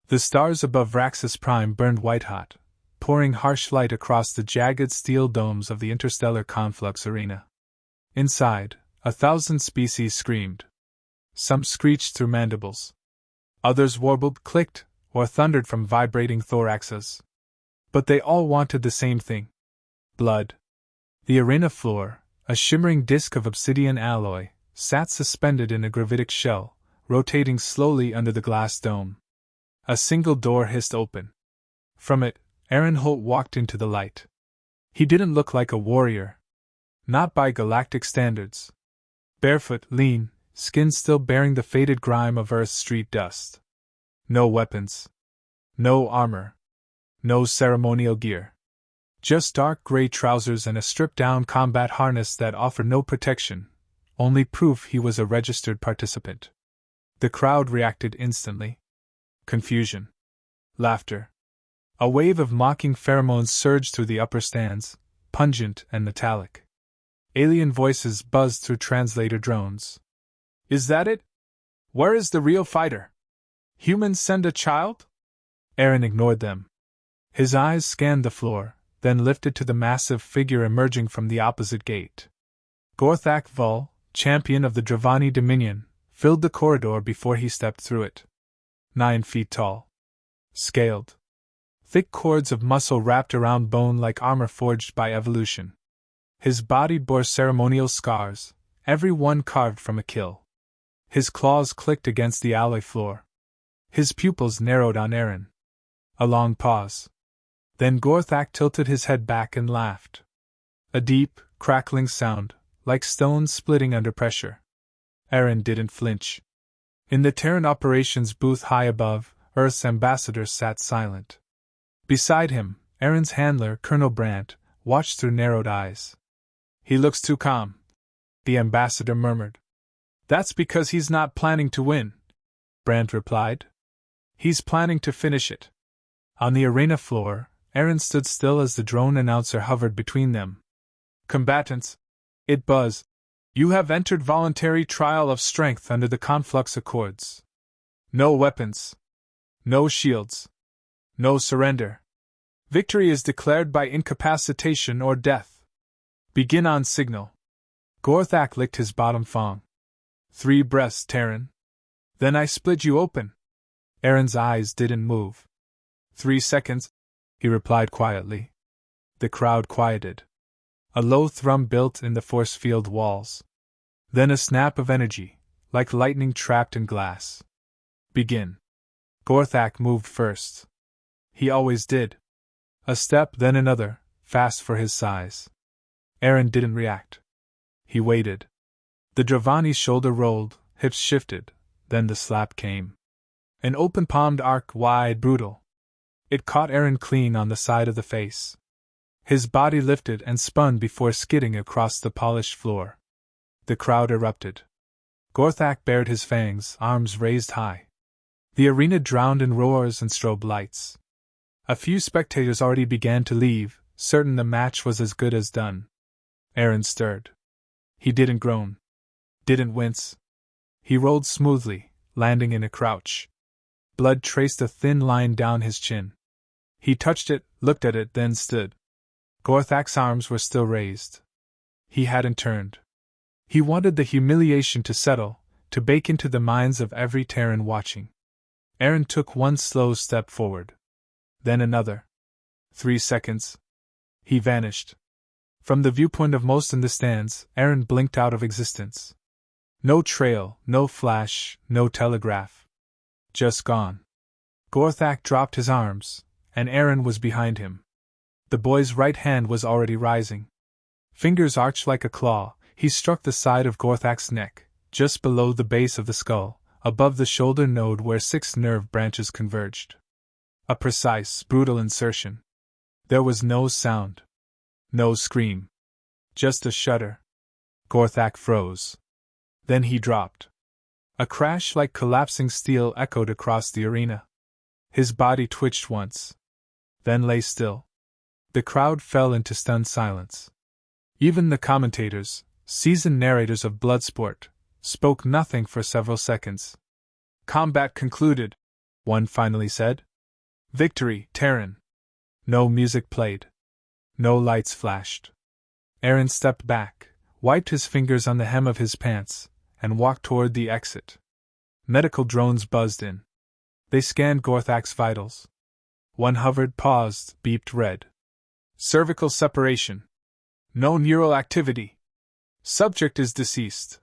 The stars above Raxus Prime burned white-hot, pouring harsh light across the jagged steel domes of the interstellar conflux arena. Inside, 1,000 species screamed. Some screeched through mandibles. Others warbled, clicked, or thundered from vibrating thoraxes. But they all wanted the same thing: blood. The arena floor, a shimmering disk of obsidian alloy, sat suspended in a gravitic shell, rotating slowly under the glass dome. A single door hissed open. From it, Aaron Holt walked into the light. He didn't look like a warrior. Not by galactic standards. Barefoot, lean, skin still bearing the faded grime of Earth's street dust. No weapons. No armor. No ceremonial gear. Just dark gray trousers and a stripped-down combat harness that offered no protection, only proof he was a registered participant. The crowd reacted instantly. Confusion. Laughter. A wave of mocking pheromones surged through the upper stands, pungent and metallic. Alien voices buzzed through translator drones. "Is that it? Where is the real fighter? Humans send a child?" Aaron ignored them. His eyes scanned the floor, then lifted to the massive figure emerging from the opposite gate. Gorthak Vull, champion of the Dravani Dominion, filled the corridor before he stepped through it. 9 feet tall. Scaled. Thick cords of muscle wrapped around bone like armor forged by evolution. His body bore ceremonial scars, every one carved from a kill. His claws clicked against the alloy floor. His pupils narrowed on Aaron. A long pause. Then Gorthak tilted his head back and laughed. A deep, crackling sound, like stones splitting under pressure. Aaron didn't flinch. In the Terran operations booth high above, Earth's ambassador sat silent. Beside him, Aaron's handler, Colonel Brandt, watched through narrowed eyes. "He looks too calm," the ambassador murmured. "That's because he's not planning to win," Brandt replied. "He's planning to finish it." On the arena floor, Aaron stood still as the drone announcer hovered between them. "Combatants," it buzzed, "you have entered voluntary trial of strength under the Conflux Accords. No weapons. No shields. No surrender. Victory is declared by incapacitation or death. Begin on signal." Gorthak licked his bottom thong. 3 breaths, Terran. Then I split you open." Aaron's eyes didn't move. 3 seconds, he replied quietly. The crowd quieted. A low thrum built in the force field walls. Then a snap of energy, like lightning trapped in glass. "Begin." Gorthak moved first. He always did. A step, then another, fast for his size. Aaron didn't react. He waited. The Dravani's shoulder rolled, hips shifted, then the slap came. An open-palmed arc, wide, brutal. It caught Aaron clean on the side of the face. His body lifted and spun before skidding across the polished floor. The crowd erupted. Gorthak bared his fangs, arms raised high. The arena drowned in roars and strobe lights. A few spectators already began to leave, certain the match was as good as done. Aaron stirred. He didn't groan. Didn't wince. He rolled smoothly, landing in a crouch. Blood traced a thin line down his chin. He touched it, looked at it, then stood. Gorthak's arms were still raised. He hadn't turned. He wanted the humiliation to settle, to bake into the minds of every Terran watching. Aaron took one slow step forward. Then another. 3 seconds. He vanished. From the viewpoint of most in the stands, Aaron blinked out of existence. No trail, no flash, no telegraph. Just gone. Gorthak dropped his arms, and Aaron was behind him. The boy's right hand was already rising. Fingers arched like a claw, he struck the side of Gorthak's neck, just below the base of the skull, above the shoulder node where 6 nerve branches converged. A precise, brutal insertion. There was no sound. No scream. Just a shudder. Gorthak froze. Then he dropped. A crash like collapsing steel echoed across the arena. His body twitched once. Then lay still. The crowd fell into stunned silence. Even the commentators, seasoned narrators of Bloodsport, spoke nothing for several seconds. "Combat concluded," one finally said. Victory, Terran. No music played. No lights flashed. Aaron stepped back, wiped his fingers on the hem of his pants, and walked toward the exit. Medical drones buzzed in. They scanned Gorthak's vitals. One hovered, paused, beeped red. Cervical separation. No neural activity. Subject is deceased.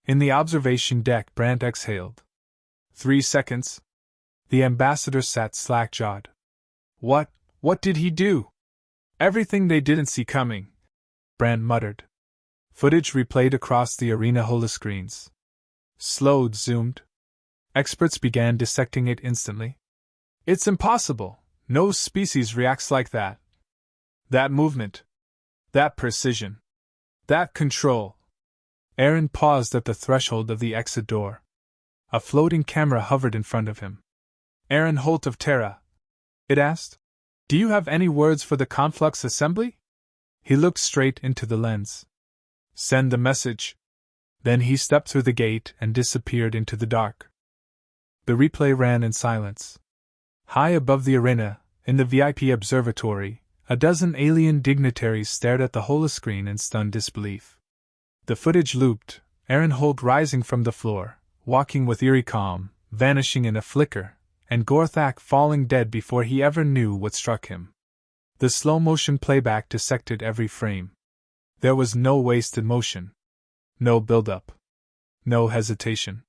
In the observation deck, Brandt exhaled. 3 seconds. The ambassador sat slack-jawed. What did he do? Everything they didn't see coming, Brandt muttered. Footage replayed across the arena holoscreens. Slowed, zoomed. Experts began dissecting it instantly. It's impossible. No species reacts like that. That movement. That precision. That control. Aaron paused at the threshold of the exit door. A floating camera hovered in front of him. Aaron Holt of Terra, it asked. Do you have any words for the Conflux Assembly? He looked straight into the lens. Send the message. Then he stepped through the gate and disappeared into the dark. The replay ran in silence. High above the arena, in the VIP observatory, a dozen alien dignitaries stared at the holoscreen in stunned disbelief. The footage looped, Aaron Holt rising from the floor, walking with eerie calm, vanishing in a flicker, and Gorthak falling dead before he ever knew what struck him. The slow-motion playback dissected every frame. There was no wasted motion. No build-up. No hesitation.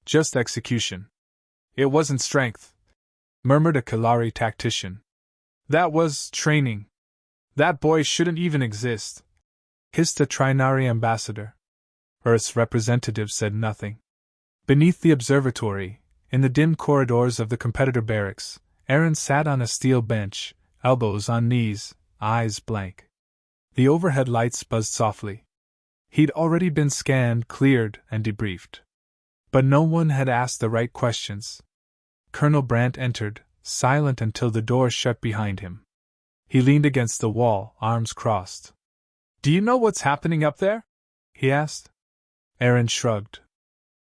Just execution. It wasn't strength, murmured a Kalari tactician. That was training. That boy shouldn't even exist, hissed a Trinari ambassador. Earth's representative said nothing. Beneath the observatory, in the dim corridors of the competitor barracks, Aaron sat on a steel bench, elbows on knees, eyes blank. The overhead lights buzzed softly. He'd already been scanned, cleared, and debriefed. But no one had asked the right questions. Colonel Brandt entered, silent until the door shut behind him. He leaned against the wall, arms crossed. Do you know what's happening up there? He asked. Aaron shrugged.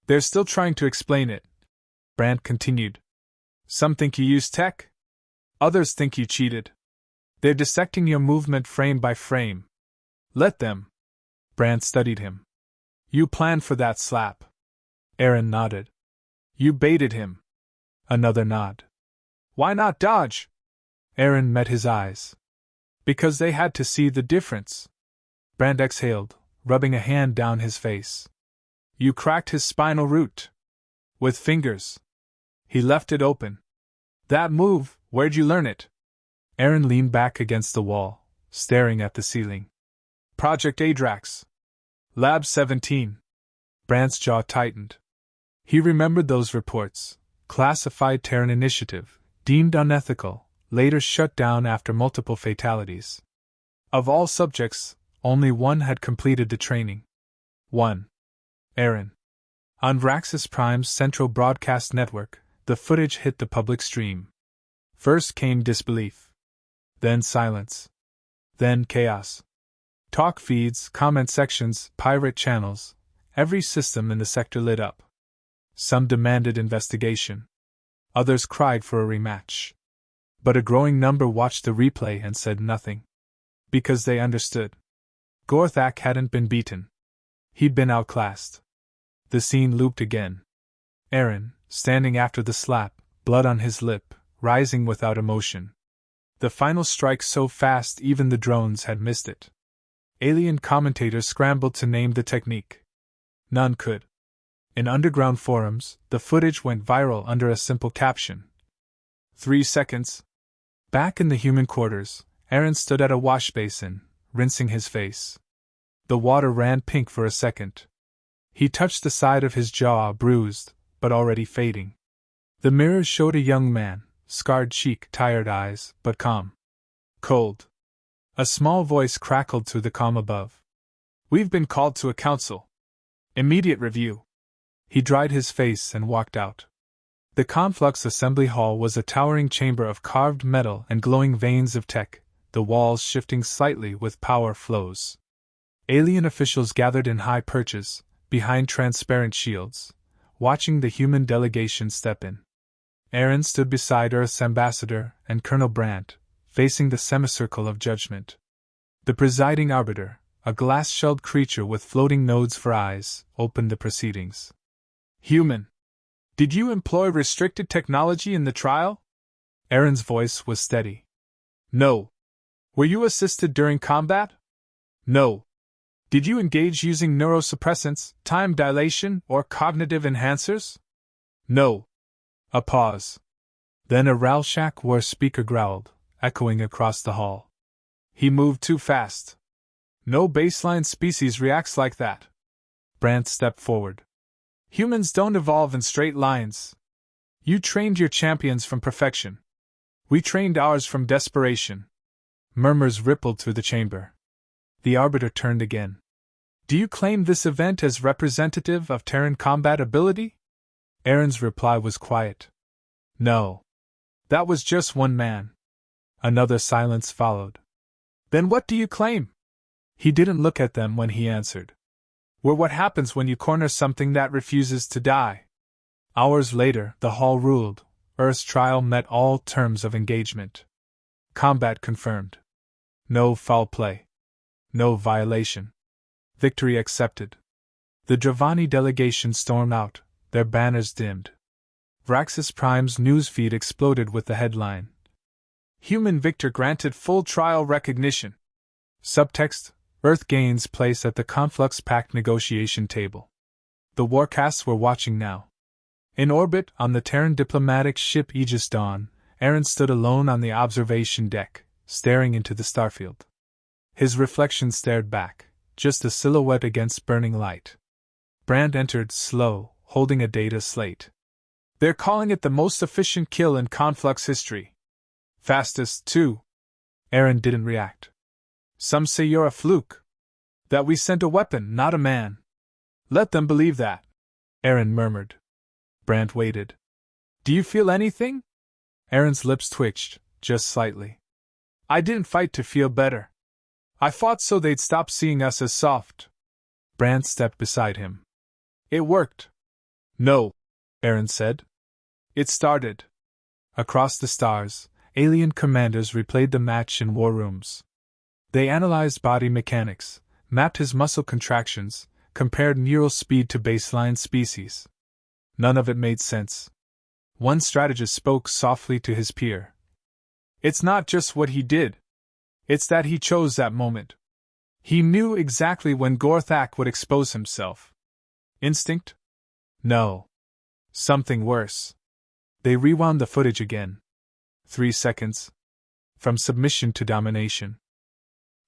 They're still trying to explain it, Brandt continued. Some think you used tech. Others think you cheated. They're dissecting your movement frame by frame. Let them. Brandt studied him. You planned for that slap. Aaron nodded. You baited him. Another nod. Why not dodge? Aaron met his eyes. Because they had to see the difference. Brandt exhaled, rubbing a hand down his face. You cracked his spinal root. With fingers. He left it open. That move, where'd you learn it? Aaron leaned back against the wall, staring at the ceiling. Project Adrax. Lab 17. Brandt's jaw tightened. He remembered those reports. Classified Terran initiative, deemed unethical, later shut down after multiple fatalities. Of all subjects, only one had completed the training. 1. Aaron. On Vraxis Prime's central broadcast network, the footage hit the public stream. First came disbelief. Then silence. Then chaos. Talk feeds, comment sections, pirate channels, every system in the sector lit up. Some demanded investigation. Others cried for a rematch. But a growing number watched the replay and said nothing. Because they understood. Gorthak hadn't been beaten. He'd been outclassed. The scene looped again. Aaron, standing after the slap, blood on his lip, rising without emotion. The final strike so fast even the drones had missed it. Alien commentators scrambled to name the technique. None could. In underground forums, the footage went viral under a simple caption. 3 seconds. Back in the human quarters, Aaron stood at a wash basin, rinsing his face. The water ran pink for a second. He touched the side of his jaw, bruised, but already fading. The mirror showed a young man, scarred cheek, tired eyes, but calm. Cold. A small voice crackled through the calm above. We've been called to a council. Immediate review. He dried his face and walked out. The Conflux Assembly Hall was a towering chamber of carved metal and glowing veins of tech, the walls shifting slightly with power flows. Alien officials gathered in high perches, behind transparent shields, watching the human delegation step in. Aaron stood beside Earth's ambassador and Colonel Brandt, facing the semicircle of judgment. The presiding arbiter, a glass-shelled creature with floating nodes for eyes, opened the proceedings. Human. Did you employ restricted technology in the trial? Aaron's voice was steady. No. Were you assisted during combat? No. Did you engage using neurosuppressants, time dilation, or cognitive enhancers? No. A pause. Then a Ralshak War speaker growled, echoing across the hall. He moved too fast. No baseline species reacts like that. Brandt stepped forward. Humans don't evolve in straight lines. You trained your champions from perfection. We trained ours from desperation. Murmurs rippled through the chamber. The arbiter turned again. Do you claim this event as representative of Terran combat ability? Aaron's reply was quiet. No. That was just one man. Another silence followed. Then what do you claim? He didn't look at them when he answered. We're what happens when you corner something that refuses to die. Hours later, the hall ruled. Earth's trial met all terms of engagement. Combat confirmed. No foul play. No violation. Victory accepted. The Dravani delegation stormed out, their banners dimmed. Vraxis Prime's newsfeed exploded with the headline. Human victor granted full trial recognition. Subtext: Earth gains place at the Conflux Pact negotiation table. The warcasts were watching now. In orbit, on the Terran diplomatic ship Aegis Dawn, Aaron stood alone on the observation deck, staring into the starfield. His reflection stared back, just a silhouette against burning light. Brandt entered, slow, holding a data slate. They're calling it the most efficient kill in Conflux history. Fastest, too. Aaron didn't react. Some say you're a fluke. That we sent a weapon, not a man. Let them believe that. Aaron murmured. Brandt waited. Do you feel anything? Aaron's lips twitched, just slightly. I didn't fight to feel better. I fought so they'd stop seeing us as soft. Brandt stepped beside him. It worked. No, Aaron said. It started. Across the stars, alien commanders replayed the match in war rooms. They analyzed body mechanics, mapped his muscle contractions, compared neural speed to baseline species. None of it made sense. One strategist spoke softly to his peer. It's not just what he did. It's that he chose that moment. He knew exactly when Gorthak would expose himself. Instinct? No. Something worse. They rewound the footage again. 3 seconds. From submission to domination.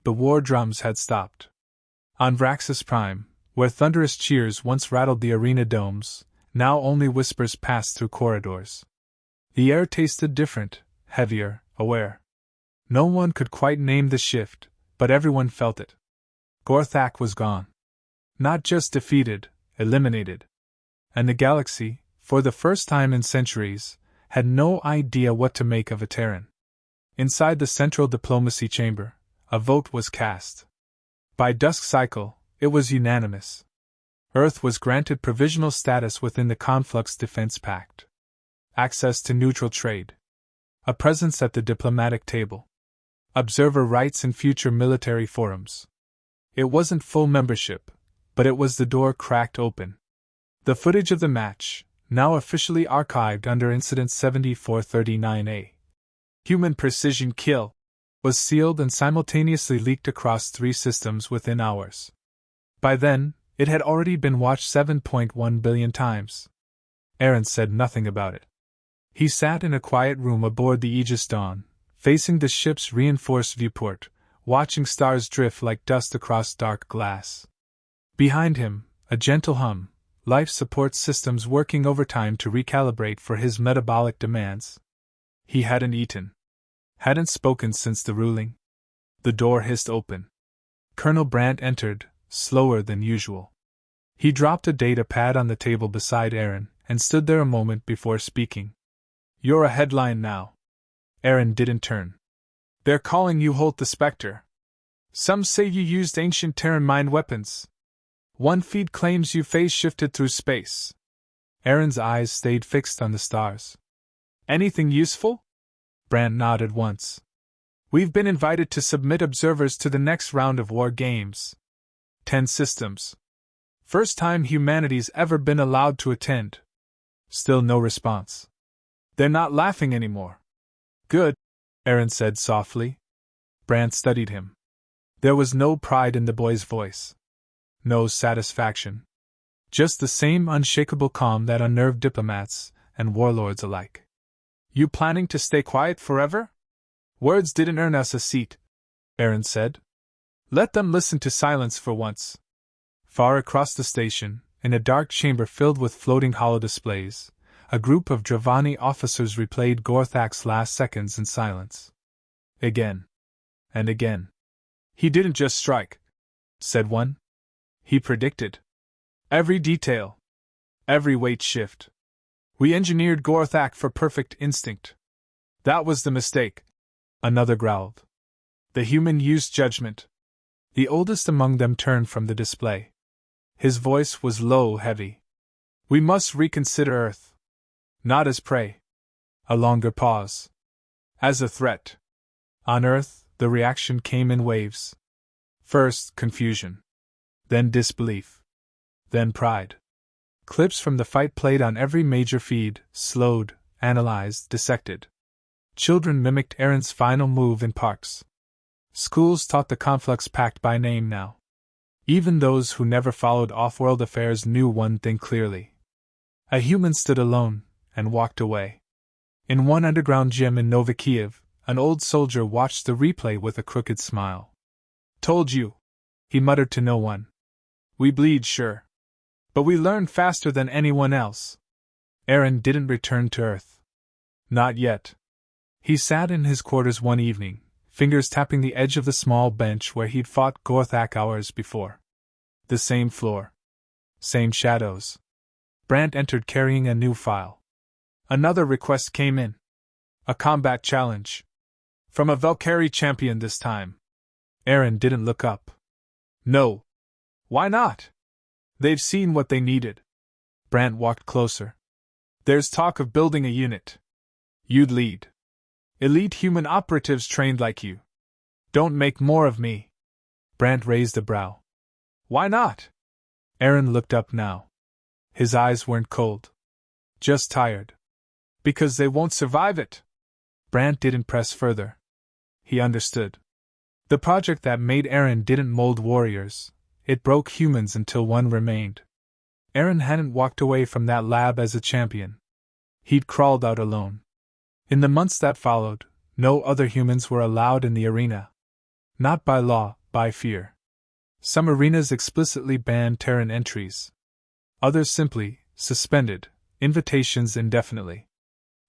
The war drums had stopped. On Vraxis Prime, where thunderous cheers once rattled the arena domes, now only whispers passed through corridors. The air tasted different, heavier, aware. No one could quite name the shift, but everyone felt it. Gorthak was gone. Not just defeated, eliminated. And the galaxy, for the first time in centuries, had no idea what to make of a Terran. Inside the central diplomacy chamber, a vote was cast. By dusk cycle, it was unanimous. Earth was granted provisional status within the Conflux Defense Pact. Access to neutral trade. A presence at the diplomatic table. Observer rights in future military forums. It wasn't full membership, but it was the door cracked open. The footage of the match, now officially archived under Incident 7439A. Human precision kill, was sealed and simultaneously leaked across 3 systems within hours. By then, it had already been watched 7.1 billion times. Aaron said nothing about it. He sat in a quiet room aboard the Aegis Dawn, facing the ship's reinforced viewport, watching stars drift like dust across dark glass. Behind him, a gentle hum, life support systems working overtime to recalibrate for his metabolic demands. He hadn't eaten. Hadn't spoken since the ruling. The door hissed open. Colonel Brandt entered, slower than usual. He dropped a data pad on the table beside Aaron and stood there a moment before speaking. You're a headline now. Aaron didn't turn. They're calling you Holt the Spectre. Some say you used ancient Terran mind weapons. One feed claims you phase shifted through space. Aaron's eyes stayed fixed on the stars. Anything useful? Brant nodded once. We've been invited to submit observers to the next round of war games. 10 systems. First time humanity's ever been allowed to attend. Still no response. They're not laughing anymore. Good, Aaron said softly. Brant studied him. There was no pride in the boy's voice. No satisfaction. Just the same unshakable calm that unnerved diplomats and warlords alike. You planning to stay quiet forever? Words didn't earn us a seat, Aaron said. Let them listen to silence for once. Far across the station, in a dark chamber filled with floating holo-displays, a group of Dravani officers replayed Gorthak's last seconds in silence. Again. And again. He didn't just strike, said one. He predicted. Every detail. Every weight shift. We engineered Gorthak for perfect instinct. That was the mistake, another growled. The human used judgment. The oldest among them turned from the display. His voice was low, heavy. We must reconsider Earth. Not as prey. A longer pause. As a threat. On Earth, the reaction came in waves. First, confusion. Then disbelief. Then pride. Clips from the fight played on every major feed, slowed, analyzed, dissected. Children mimicked Aaron's final move in parks. Schools taught the conflicts pact by name now. Even those who never followed off-world affairs knew one thing clearly. A human stood alone, and walked away. In one underground gym in Novikiev, an old soldier watched the replay with a crooked smile. Told you, he muttered to no one. We bleed, sure. But we learn faster than anyone else. Aaron didn't return to Earth. Not yet. He sat in his quarters one evening, fingers tapping the edge of the small bench where he'd fought Gorthak hours before. The same floor. Same shadows. Brant entered carrying a new file. Another request came in. A combat challenge. From a Valkyrie champion this time. Aaron didn't look up. No. Why not? They've seen what they needed. Brant walked closer. There's talk of building a unit. You'd lead. Elite human operatives trained like you. Don't make more of me. Brant raised a brow. Why not? Aaron looked up now. His eyes weren't cold. Just tired. Because they won't survive it. Brant didn't press further. He understood. The project that made Aaron didn't mold warriors. It broke humans until one remained. Aaron hadn't walked away from that lab as a champion. He'd crawled out alone. In the months that followed, no other humans were allowed in the arena. Not by law, by fear. Some arenas explicitly banned Terran entries. Others simply suspended invitations indefinitely.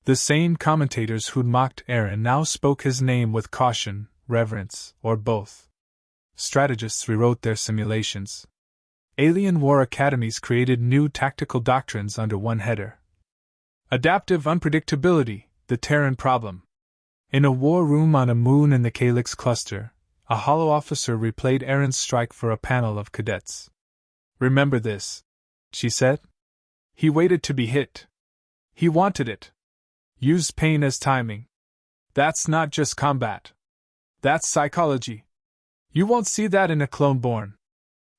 The same commentators who'd mocked Aaron now spoke his name with caution, reverence, or both. Strategists rewrote their simulations. Alien war academies created new tactical doctrines under one header. Adaptive unpredictability, the Terran problem. In a war room on a moon in the Calyx cluster, a hollow officer replayed Aaron's strike for a panel of cadets. Remember this, she said. He waited to be hit. He wanted it. Used pain as timing. That's not just combat. That's psychology. You won't see that in a clone born.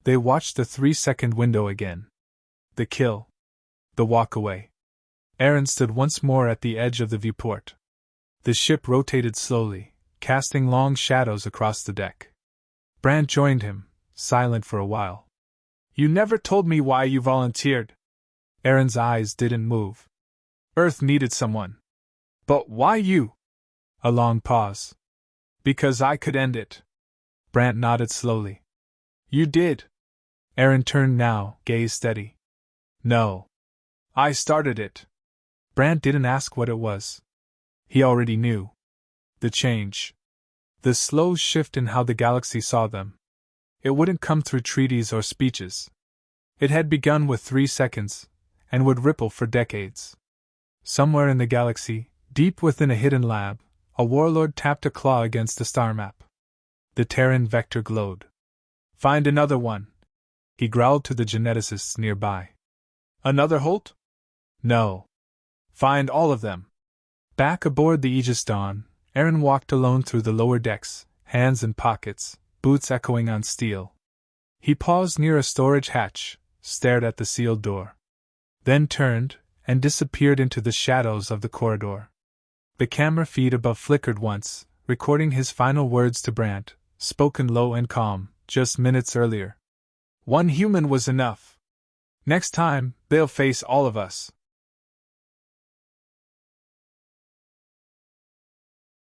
They watched the 3-second window again. The kill. The walk away. Aaron stood once more at the edge of the viewport. The ship rotated slowly, casting long shadows across the deck. Brant joined him, silent for a while. You never told me why you volunteered. Aaron's eyes didn't move. Earth needed someone. But why you? A long pause. Because I could end it. Brant nodded slowly. You did. Aaron turned now, gaze steady. No. I started it. Brant didn't ask what it was. He already knew. The change. The slow shift in how the galaxy saw them. It wouldn't come through treaties or speeches. It had begun with 3 seconds, and would ripple for decades. Somewhere in the galaxy, deep within a hidden lab, a warlord tapped a claw against a star map. The Terran vector glowed. Find another one, he growled to the geneticists nearby. Another Holt? No. Find all of them. Back aboard the Aegis Dawn, Aaron walked alone through the lower decks, hands in pockets, boots echoing on steel. He paused near a storage hatch, stared at the sealed door. Then turned, and disappeared into the shadows of the corridor. The camera feed above flickered once, recording his final words to Brant, spoken low and calm, just minutes earlier. "One human was enough. Next time, they'll face all of us."